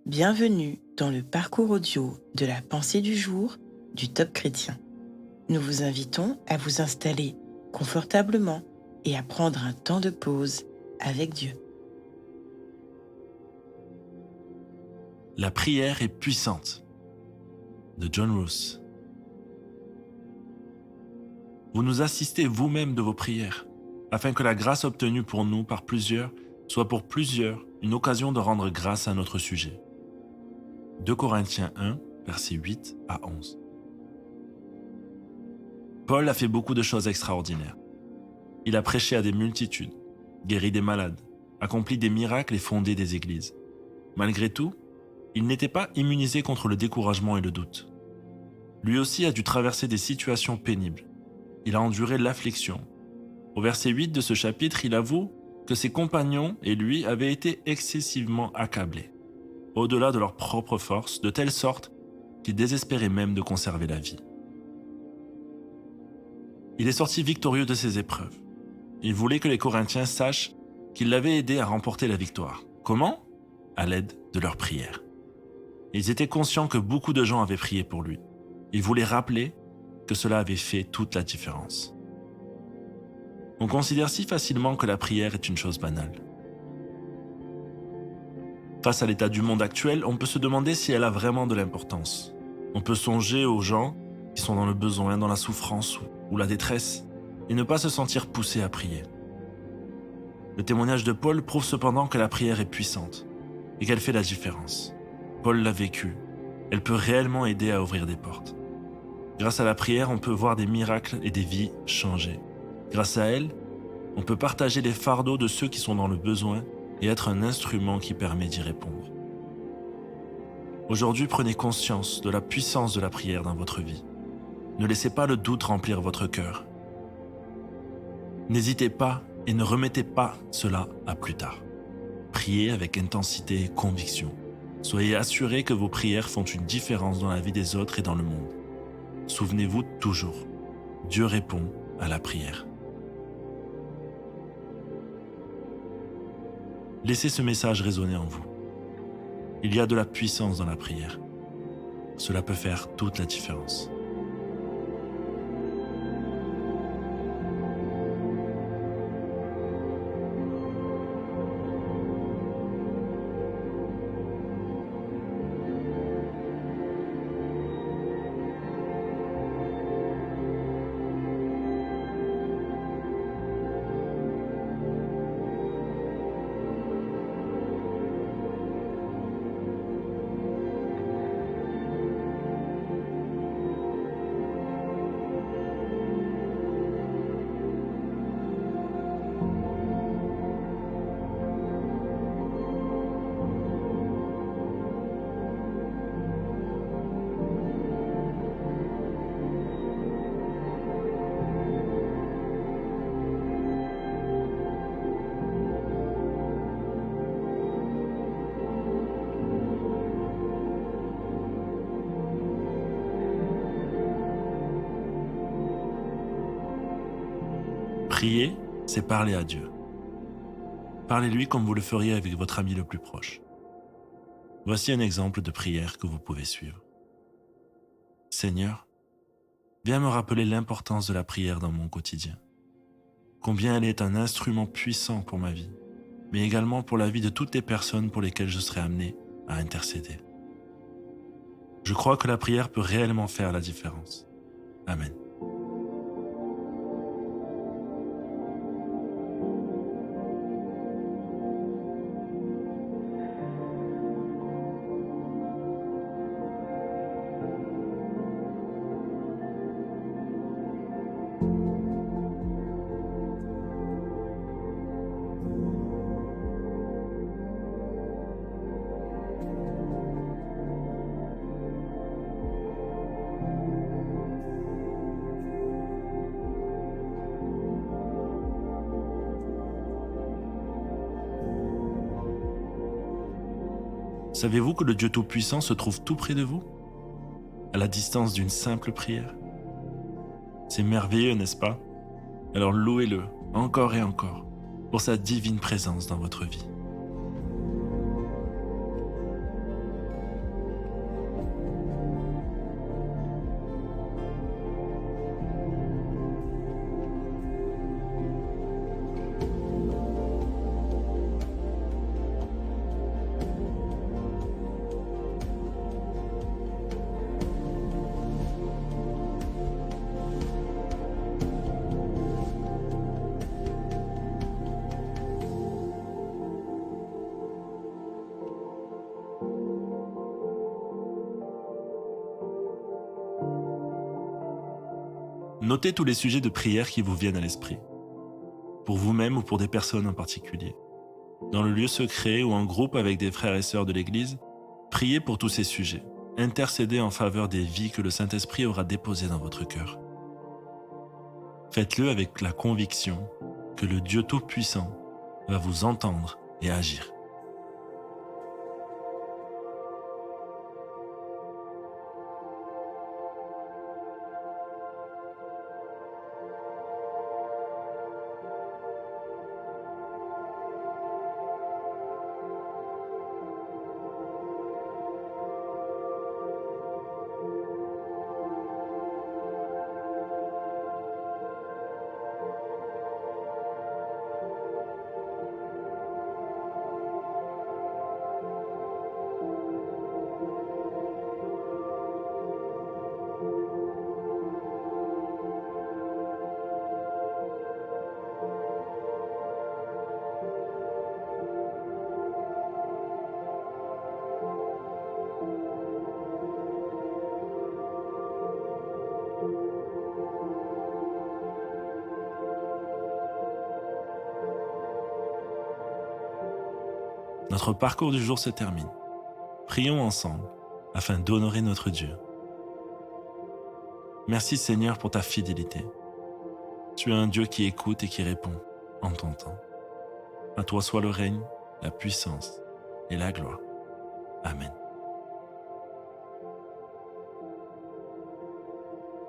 Bienvenue dans le parcours audio de la pensée du jour du Top Chrétien. Nous vous invitons à vous installer confortablement et à prendre un temps de pause avec Dieu. La prière est puissante de John Roos. Vous nous assistez vous-même de vos prières, afin que la grâce obtenue pour nous par plusieurs soit pour plusieurs une occasion de rendre grâce à notre sujet. 2 Corinthiens 1, versets 8 à 11. Paul a fait beaucoup de choses extraordinaires. Il a prêché à des multitudes, guéri des malades, accompli des miracles et fondé des églises. Malgré tout, il n'était pas immunisé contre le découragement et le doute. Lui aussi a dû traverser des situations pénibles. Il a enduré l'affliction. Au verset 8 de ce chapitre, il avoue que ses compagnons et lui avaient été excessivement accablés, au-delà de leur propre force, de telle sorte qu'ils désespéraient même de conserver la vie. Il est sorti victorieux de ces épreuves. Il voulait que les Corinthiens sachent qu'il l'avait aidé à remporter la victoire. Comment ? À l'aide de leurs prières. Ils étaient conscients que beaucoup de gens avaient prié pour lui. Il voulait rappeler que cela avait fait toute la différence. On considère si facilement que la prière est une chose banale. Face à l'état du monde actuel, on peut se demander si elle a vraiment de l'importance. On peut songer aux gens qui sont dans le besoin, dans la souffrance ou la détresse, et ne pas se sentir poussé à prier. Le témoignage de Paul prouve cependant que la prière est puissante et qu'elle fait la différence. Paul l'a vécu. Elle peut réellement aider à ouvrir des portes. Grâce à la prière, on peut voir des miracles et des vies changer. Grâce à elle, on peut partager les fardeaux de ceux qui sont dans le besoin et être un instrument qui permet d'y répondre. Aujourd'hui, prenez conscience de la puissance de la prière dans votre vie. Ne laissez pas le doute remplir votre cœur. N'hésitez pas et ne remettez pas cela à plus tard. Priez avec intensité et conviction. Soyez assurés que vos prières font une différence dans la vie des autres et dans le monde. Souvenez-vous toujours, Dieu répond à la prière. Laissez ce message résonner en vous. Il y a de la puissance dans la prière. Cela peut faire toute la différence. Prier, c'est parler à Dieu. Parlez-lui comme vous le feriez avec votre ami le plus proche. Voici un exemple de prière que vous pouvez suivre. Seigneur, viens me rappeler l'importance de la prière dans mon quotidien. Combien elle est un instrument puissant pour ma vie, mais également pour la vie de toutes les personnes pour lesquelles je serai amené à intercéder. Je crois que la prière peut réellement faire la différence. Amen. Savez-vous que le Dieu Tout-Puissant se trouve tout près de vous, à la distance d'une simple prière? C'est merveilleux, n'est-ce pas? Alors louez-le encore et encore pour sa divine présence dans votre vie. Notez tous les sujets de prière qui vous viennent à l'esprit, pour vous-même ou pour des personnes en particulier. Dans le lieu secret ou en groupe avec des frères et sœurs de l'Église, priez pour tous ces sujets. Intercédez en faveur des vies que le Saint-Esprit aura déposées dans votre cœur. Faites-le avec la conviction que le Dieu Tout-Puissant va vous entendre et agir. Notre parcours du jour se termine. Prions ensemble afin d'honorer notre Dieu. Merci Seigneur pour ta fidélité. Tu es un Dieu qui écoute et qui répond en ton temps. À toi soit le règne, la puissance et la gloire. Amen.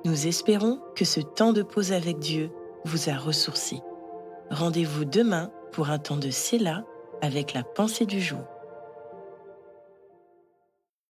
Nous espérons que ce temps de pause avec Dieu vous a ressourci. Rendez-vous demain pour un temps de Séla avec la pensée du jour.